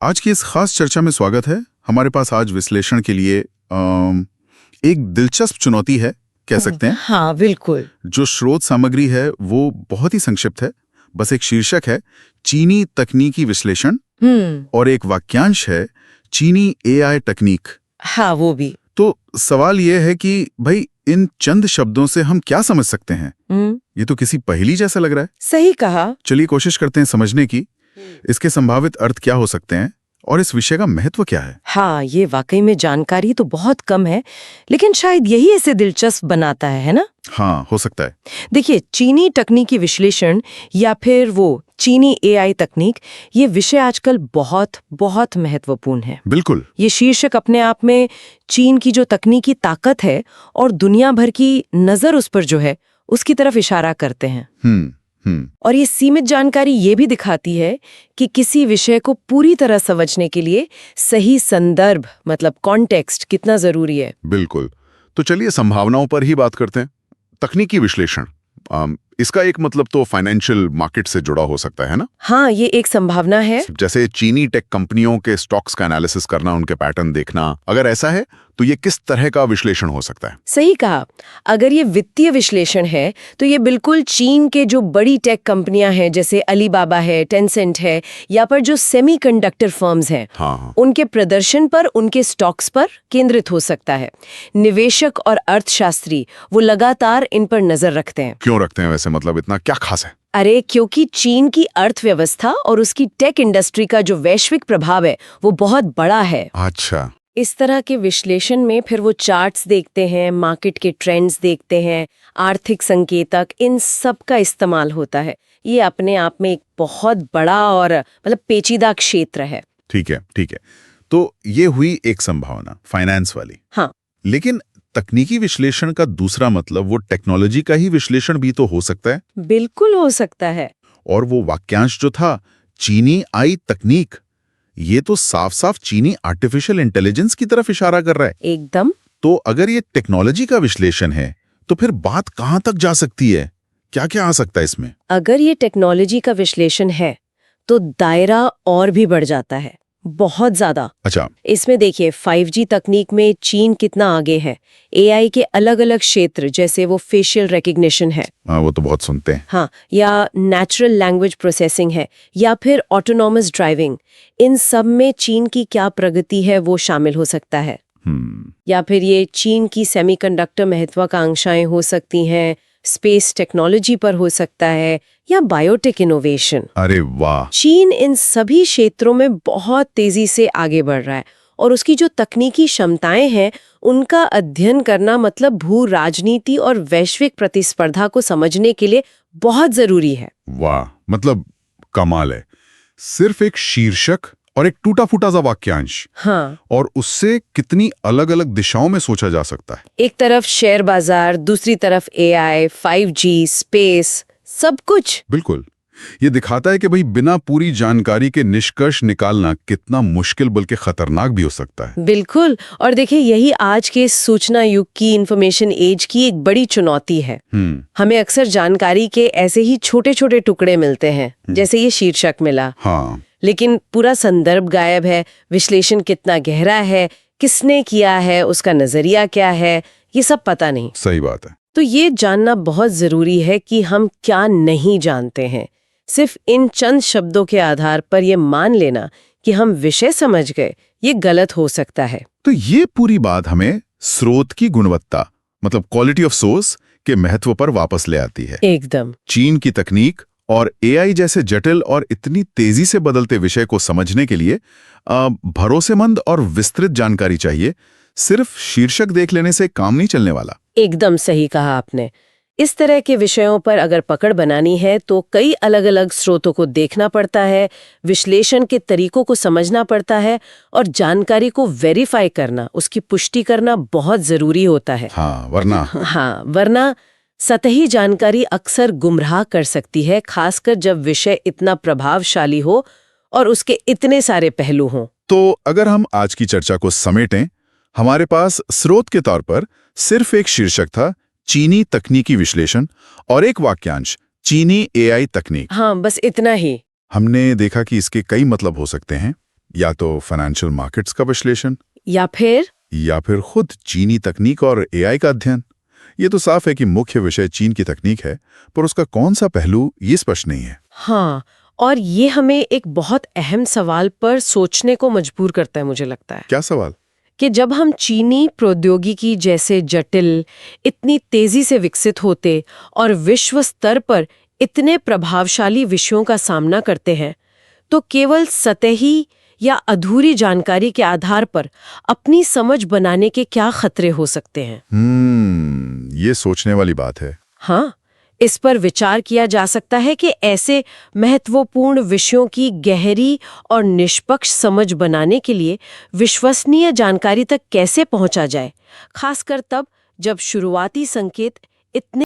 आज की इस खास चर्चा में स्वागत है। हमारे पास आज विश्लेषण के लिए एक दिलचस्प चुनौती है, कह सकते हैं। हाँ बिल्कुल। जो स्रोत सामग्री है वो बहुत ही संक्षिप्त है, बस एक शीर्षक है चीनी तकनीकी विश्लेषण और एक वाक्यांश है चीनी एआई तकनीक। हाँ वो भी। तो सवाल ये है कि भाई इन चंद शब्दों से हम क्या समझ सकते हैं? ये तो किसी पहेली जैसा लग रहा है। सही कहा। चलिए कोशिश करते हैं समझने की, इसके संभावित अर्थ क्या हो सकते हैं और इस विषय का महत्व क्या है। हाँ, ये वाकई में जानकारी तो बहुत कम है, लेकिन शायद यही इसे दिलचस्प बनाता है ना? हाँ, हो सकता है। देखिए, चीनी तकनीकी विश्लेषण या फिर वो चीनी एआई तकनीक, ये विषय आजकल बहुत बहुत महत्वपूर्ण है। बिल्कुल। ये शीर्षक अपने आप में चीन की जो तकनीकी ताकत है और दुनिया भर की नजर उस पर जो है, उसकी तरफ इशारा करते हैं। और ये सीमित जानकारी ये भी दिखाती है कि किसी विषय को पूरी तरह समझने के लिए सही संदर्भ मतलब कॉन्टेक्स्ट कितना जरूरी है। बिल्कुल। तो चलिए संभावनाओं पर ही बात करते हैं। तकनीकी विश्लेषण, इसका एक मतलब तो फाइनेंशियल मार्केट से जुड़ा हो सकता है ना? हाँ, ये एक संभावना है। जैसे चीनी टेक कंपनियों के स्टॉक्स का एनालिसिस करना, उनके पैटर्न देखना। अगर ऐसा है तो ये किस तरह का विश्लेषण हो सकता है? सही कहा। अगर ये वित्तीय विश्लेषण है तो ये बिल्कुल चीन के जो बड़ी टेक कंपनियां हैं जैसे अलीबाबा है, टेंसेंट है, या पर जो सेमीकंडक्टर फर्म्स हैं, हाँ। उनके प्रदर्शन पर, उनके स्टॉक्स पर केंद्रित हो सकता है। निवेशक और अर्थशास्त्री वो लगातार इन पर नजर रखते हैं। क्यों रखते हैं वैसे? मतलब इतना क्या खास है? अरे क्योंकि चीन की अर्थव्यवस्था और उसकी टेक इंडस्ट्री का जो वैश्विक प्रभाव है वो बहुत बड़ा है। अच्छा। इस तरह के विश्लेषण में फिर वो चार्ट्स देखते हैं, मार्केट के ट्रेंड्स देखते हैं, आर्थिक संकेतक, इन सब का इस्तेमाल होता है। ये अपने आप में एक बहुत बड़ा और मतलब पेचीदा क्षेत्र है। ठीक है, ठीक है। तो ये हुई एक संभावना, फाइनेंस वाली। हाँ, लेकिन तकनीकी विश्लेषण का दूसरा मतलब वो टेक्नोलॉजी का ही विश्लेषण भी तो हो सकता है। बिल्कुल हो सकता है। और वो वाक्यांश जो था चीनी आई तकनीक, ये तो साफ साफ चीनी आर्टिफिशियल इंटेलिजेंस की तरफ इशारा कर रहा है। एकदम। तो अगर ये टेक्नोलॉजी का विश्लेषण है तो फिर बात कहां तक जा सकती है? क्या क्या आ सकता है इसमें? अगर ये टेक्नोलॉजी का विश्लेषण है तो दायरा और भी बढ़ जाता है, बहुत ज्यादा। अच्छा। इसमें देखिए 5G तकनीक में चीन कितना आगे है। एआई के अलग अलग क्षेत्र जैसे वो फेशियल रिकग्निशन है, हाँ, वो तो बहुत सुनते हैं। हाँ, या नेचुरल लैंग्वेज प्रोसेसिंग है, या फिर ऑटोनॉमस ड्राइविंग, इन सब में चीन की क्या प्रगति है वो शामिल हो सकता है। या फिर ये चीन की सेमीकंडक्टर महत्वाकांक्षाएं हो सकती हैं, स्पेस टेक्नोलॉजी पर हो सकता है, या बायोटेक इनोवेशन। अरे वाह। चीन इन सभी क्षेत्रों में बहुत तेजी से आगे बढ़ रहा है और उसकी जो तकनीकी क्षमताएं हैं उनका अध्ययन करना मतलब भू राजनीति और वैश्विक प्रतिस्पर्धा को समझने के लिए बहुत जरूरी है। वाह, मतलब कमाल है। सिर्फ एक शीर्षक और एक टूटा फूटा सा वाक्यांश, हाँ, और उससे कितनी अलग अलग दिशाओं में सोचा जा सकता है। एक तरफ शेयर बाजार, दूसरी तरफ एआई, 5G, स्पेस, सब कुछ। बिल्कुल। ये दिखाता है कि भाई बिना पूरी जानकारी के निष्कर्ष निकालना कितना मुश्किल बल्कि खतरनाक भी हो सकता है। बिल्कुल। और देखिए यही आज के सूचना युग की, इंफॉर्मेशन एज की एक बड़ी चुनौती है। हमें अक्सर जानकारी के ऐसे ही छोटे छोटे टुकड़े मिलते हैं, जैसे ये शीर्षक मिला। हाँ। लेकिन पूरा संदर्भ गायब है, विश्लेषण कितना गहरा है, किसने किया है, उसका नजरिया क्या है, ये सब पता नहीं। सही बात है। तो ये जानना बहुत जरूरी है कि हम क्या नहीं जानते हैं। सिर्फ इन चंद शब्दों के आधार पर ये मान लेना कि हम विषय समझ गए, ये गलत हो सकता है। तो ये पूरी बात हमें स्रोत की गुणवत्ता मतलब क्वालिटी ऑफ सोर्स के महत्व पर वापस ले आती है। एकदम। चीन की तकनीक और एआई जैसे जटिल और इतनी तेजी से बदलते विषय को समझने के लिए भरोसेमंद और विस्तृत जानकारी चाहिए। सिर्फ शीर्षक देख लेने से काम नहीं चलने वाला। एकदम सही कहा आपने। इस तरह के विषयों पर अगर पकड़ बनानी है तो कई अलग अलग स्रोतों को देखना पड़ता है, विश्लेषण के तरीकों को समझना पड़ता है और जानकारी को वेरीफाई करना, उसकी पुष्टि करना बहुत जरूरी होता है। वरना सतही जानकारी अक्सर गुमराह कर सकती है, खासकर जब विषय इतना प्रभावशाली हो और उसके इतने सारे पहलू हों। तो अगर हम आज की चर्चा को समेटें, हमारे पास स्रोत के तौर पर सिर्फ एक शीर्षक था, चीनी तकनीकी विश्लेषण, और एक वाक्यांश, चीनी एआई तकनीक। हाँ, बस इतना ही। हमने देखा कि इसके कई मतलब हो सकते हैं, या तो फाइनेंशियल मार्केट्स का विश्लेषण, या फिर खुद चीनी तकनीक और एआई का अध्ययन। ये तो साफ है कि मुख्य विषय चीन की तकनीक है, पर उसका कौन सा पहलू ये स्पष्ट नहीं है। हाँ, और ये हमें एक बहुत अहम सवाल पर सोचने को मजबूर करता है, मुझे लगता है क्या सवाल? कि जब हम चीनी प्रौद्योगिकी जैसे जटिल, इतनी तेजी से विकसित होते और विश्व स्तर पर इतने प्रभावशाली विषयों का सामना करते हैं, तो केवल सतही या अधूरी जानकारी के आधार पर अपनी समझ बनाने के क्या खतरे हो सकते हैं। ये सोचने वाली बात है। हाँ, इस पर विचार किया जा सकता है कि ऐसे महत्वपूर्ण विषयों की गहरी और निष्पक्ष समझ बनाने के लिए विश्वसनीय जानकारी तक कैसे पहुंचा जाए, खासकर तब जब शुरुआती संकेत इतने